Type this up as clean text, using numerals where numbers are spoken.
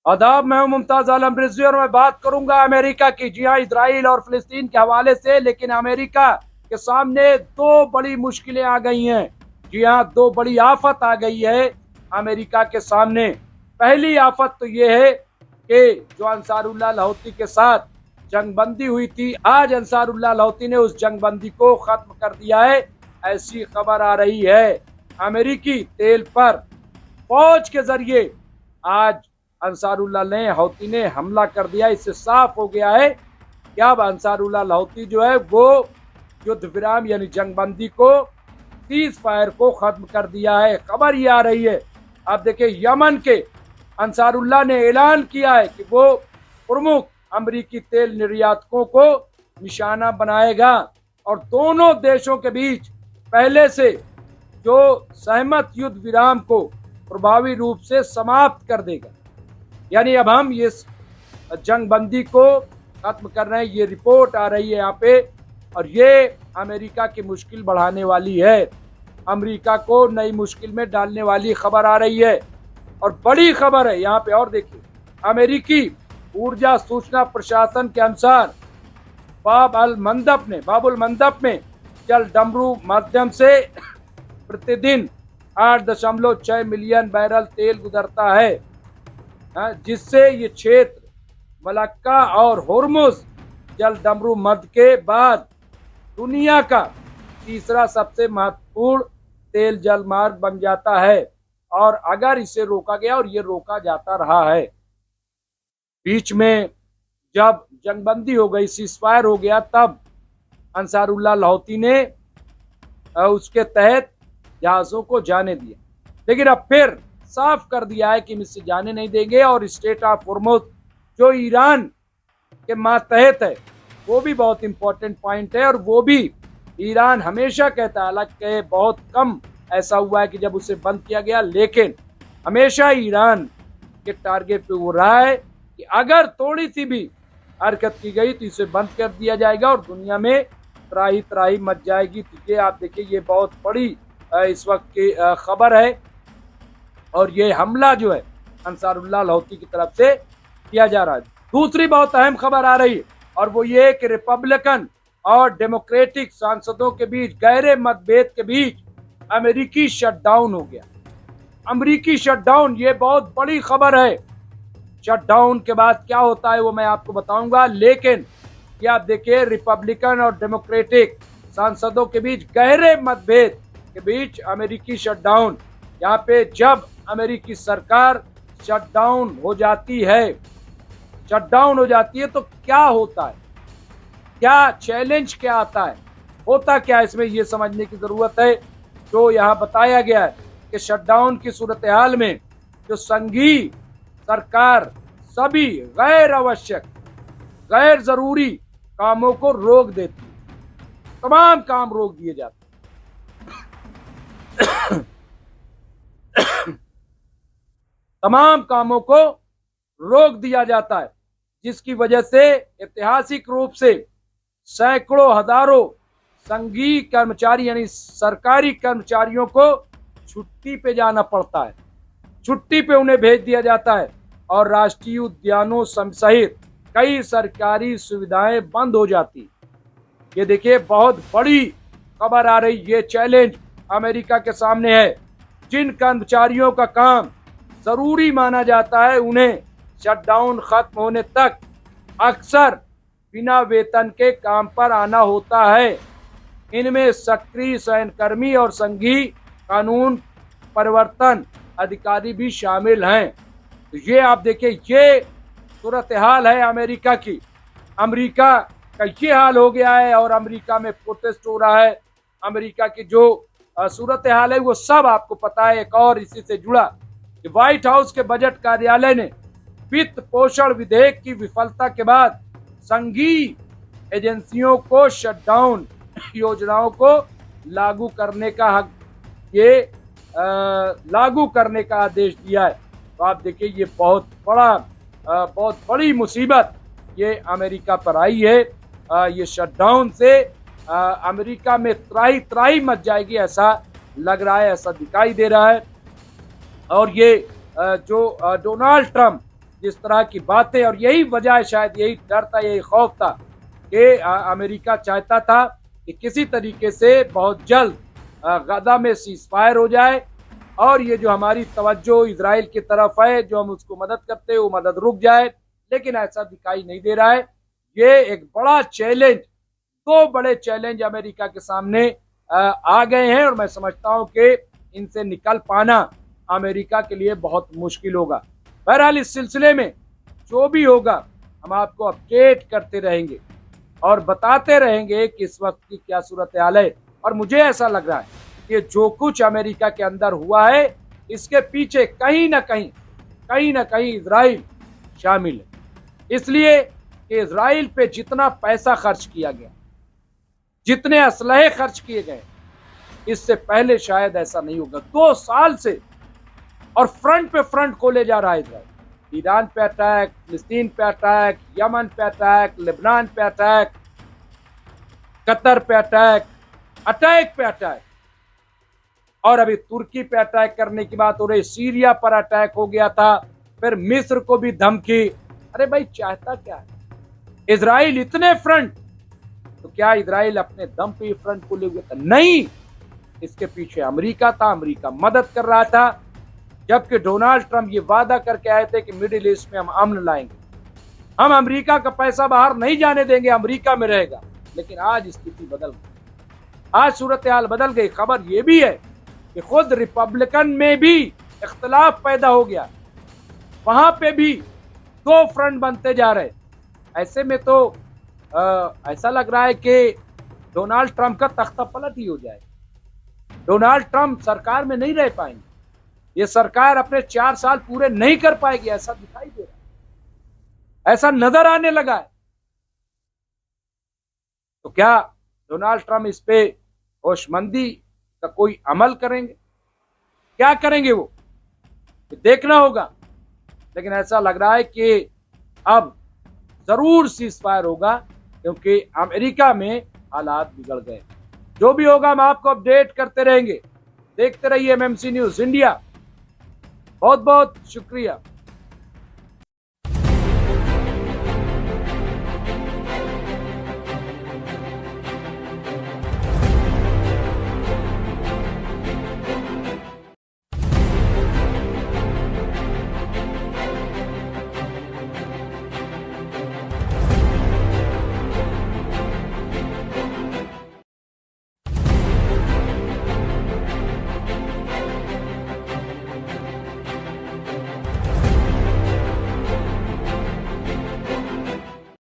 आदाब, मैं हूं मुमताज आलम रिजवी और मैं बात करूंगा अमेरिका की। जी हाँ, इजराइल और फिलिस्तीन के हवाले से। लेकिन अमेरिका के सामने दो बड़ी मुश्किलें आ गई हैं। जी हाँ, दो बड़ी आफत आ गई है अमेरिका के सामने। पहली आफत तो ये है कि जो अंसारुल्लाह लाहौती के साथ जंगबंदी हुई थी, आज अंसारुल्लाह लाहौती ने उस जंगबंदी को खत्म कर दिया है। ऐसी खबर आ रही है। अमेरिकी तेल पर फौज के जरिए आज अंसारुल्लाह ने हौती ने हमला कर दिया। इससे साफ हो गया है कि अब अंसारुल्लाह लाहौती जो है वो युद्ध विराम यानी जंगबंदी को, सीज फायर को खत्म कर दिया है। खबर ये आ रही है, आप देखिए, यमन के अंसारुल्लाह ने ऐलान किया है कि वो प्रमुख अमरीकी तेल निर्यातकों को निशाना बनाएगा और दोनों देशों के बीच पहले से जो सहमत युद्ध विराम को प्रभावी रूप से समाप्त कर देगा। यानी अब हम ये जंगबंदी को खत्म कर रहे हैं। ये रिपोर्ट आ रही है यहाँ पे, और ये अमेरिका की मुश्किल बढ़ाने वाली है, अमेरिका को नई मुश्किल में डालने वाली खबर आ रही है। और बड़ी खबर है यहाँ पे, और देखिए, अमेरिकी ऊर्जा सूचना प्रशासन के अनुसार बाबुल मंदब में जल डमरू माध्यम से प्रतिदिन 8.6 मिलियन बैरल तेल गुजरता है, जिससे ये क्षेत्र मलक्का और होर्मुज जल डमरू मध्य के बाद दुनिया का तीसरा सबसे महत्वपूर्ण तेल जल मार्ग बन जाता है। और अगर इसे रोका गया, और ये रोका जाता रहा है, बीच में जब जंगबंदी हो गई, सीजफायर हो गया, तब अंसारुल्लाह लाहौती ने उसके तहत जहाजों को जाने दिया। लेकिन अब फिर साफ कर दिया है कि हम इससे जाने नहीं देंगे। और स्टेट ऑफ होर्मुज जो ईरान के मातहत है, वो भी बहुत इंपॉर्टेंट पॉइंट है। और वो भी ईरान हमेशा कहता है, हालांकि बहुत कम ऐसा हुआ है कि जब उसे बंद किया गया, लेकिन हमेशा ईरान के टारगेट पे वो रहा है कि अगर थोड़ी सी भी हरकत की गई तो इसे बंद कर दिया जाएगा और दुनिया में त्राही त्राही मच जाएगी। तो ये आप देखिए, ये बहुत बड़ी इस वक्त की खबर है। और ये हमला जो है अंसारुल्लाह लाहौती की तरफ से किया जा रहा है। दूसरी बहुत अहम खबर आ रही है, और वो ये कि रिपब्लिकन और डेमोक्रेटिक सांसदों के बीच गहरे मतभेद के बीच अमेरिकी शटडाउन हो गया। अमेरिकी शटडाउन, ये बहुत बड़ी खबर है। शटडाउन के बाद क्या होता है वो मैं आपको बताऊंगा। लेकिन ये आप देखिए, रिपब्लिकन और डेमोक्रेटिक सांसदों के बीच गहरे मतभेद के बीच अमेरिकी शटडाउन। यहाँ पे जब अमेरिकी सरकार शटडाउन हो जाती है, तो क्या होता है, क्या चैलेंज क्या आता है, होता क्या है, इसमें ये समझने की जरूरत है। जो यहाँ बताया गया है कि शटडाउन की सूरत हाल में जो संघीय सरकार सभी गैर आवश्यक, गैर जरूरी कामों को रोक देती है, तमाम काम रोक दिए जाते हैं। तमाम कामों को रोक दिया जाता है, जिसकी वजह से ऐतिहासिक रूप से सैकड़ों हजारों संघीय कर्मचारी यानी सरकारी कर्मचारियों को छुट्टी पे जाना पड़ता है, छुट्टी पे उन्हें भेज दिया जाता है। और राष्ट्रीय उद्यानों सहित कई सरकारी सुविधाएं बंद हो जाती। ये देखिए, बहुत बड़ी खबर आ रही। ये चैलेंज अमेरिका के सामने है। जिन कर्मचारियों का काम जरूरी माना जाता है, उन्हें शटडाउन खत्म होने तक अक्सर बिना वेतन के काम पर आना होता है। इनमें सक्रिय सैन्यकर्मी और संघीय कानून परिवर्तन अधिकारी भी शामिल हैं। तो ये आप देखिए, ये सूरत हाल है अमेरिका की। अमेरिका का ये हाल हो गया है और अमेरिका में प्रोटेस्ट हो रहा है। अमेरिका की जो सूरत हाल है वो सब आपको पता है। एक और इसी से जुड़ा, व्हाइट हाउस के बजट कार्यालय ने वित्त पोषण विधेयक की विफलता के बाद संघीय एजेंसियों को शटडाउन योजनाओं को लागू करने का आदेश दिया है। तो आप देखिए, ये बहुत बड़ी मुसीबत ये अमेरिका पर आई है। ये शटडाउन से अमेरिका में त्राही मच जाएगी, ऐसा लग रहा है, ऐसा दिखाई दे रहा है। और ये जो डोनाल्ड ट्रंप जिस तरह की बातें, और यही वजह है, शायद यही डर था, यही खौफ था कि अमेरिका चाहता था कि किसी तरीके से बहुत जल्द गजा में सीज़फायर हो जाए और ये जो हमारी तवज्जो इजराइल की तरफ है, जो हम उसको मदद करते हैं, वो मदद रुक जाए। लेकिन ऐसा दिखाई नहीं दे रहा है। ये एक बड़ा चैलेंज, दो बड़े चैलेंज अमेरिका के सामने आ गए हैं और मैं समझता हूं कि इनसे निकल पाना अमेरिका के लिए बहुत मुश्किल होगा। बहरहाल इस सिलसिले में जो भी होगा हम आपको अपडेट करते रहेंगे और बताते रहेंगे कि इस वक्त की क्या सूरत हाल है। और मुझे ऐसा लग रहा है कि जो कुछ अमेरिका के अंदर हुआ है, इसके पीछे कहीं ना कहीं इजराइल शामिल है। इसलिए कि इजराइल पे जितना पैसा खर्च किया गया, जितने असलहे खर्च किए गए, इससे पहले शायद ऐसा नहीं होगा। 2 साल से और फ्रंट पे फ्रंट खोले जा रहा है इजराइल। ईरान पे अटैक, फिलिस्तीन पे अटैक, यमन पे अटैक, लेबनान पे अटैक, कतर पे अटैक, अटैक पे अटैक, और अभी तुर्की पे अटैक करने की बात हो रही, सीरिया पर अटैक हो गया था, फिर मिस्र को भी धमकी। अरे भाई चाहता क्या है इजराइल? इतने फ्रंट, तो क्या इजराइल अपने दम पे फ्रंट को ले गया था? नहीं, इसके पीछे अमेरिका था, अमेरिका मदद कर रहा था। जबकि डोनाल्ड ट्रंप ये वादा करके आए थे कि मिडिल ईस्ट में हम अमन लाएंगे, हम अमेरिका का पैसा बाहर नहीं जाने देंगे, अमेरिका में रहेगा। लेकिन आज स्थिति बदल गई, आज सूरत हाल बदल गई। खबर यह भी है कि खुद रिपब्लिकन में भी इख्तलाफ पैदा हो गया, वहां पे भी 2 फ्रंट बनते जा रहे। ऐसे में तो ऐसा लग रहा है कि डोनाल्ड ट्रंप का तख्ता पलट ही हो जाए। डोनाल्ड ट्रंप सरकार में नहीं रह पाएंगे, ये सरकार अपने 4 साल पूरे नहीं कर पाएगी, ऐसा दिखाई दे रहा है, ऐसा नजर आने लगा है। तो क्या डोनाल्ड ट्रंप इस पे होशमंदी का कोई अमल करेंगे? क्या करेंगे वो देखना होगा। लेकिन ऐसा लग रहा है कि अब जरूर सीज़फायर होगा, क्योंकि अमेरिका में हालात बिगड़ गए। जो भी होगा हम आपको अपडेट करते रहेंगे। देखते रहिए एमएमसी न्यूज़ इंडिया। बहुत बहुत शुक्रिया।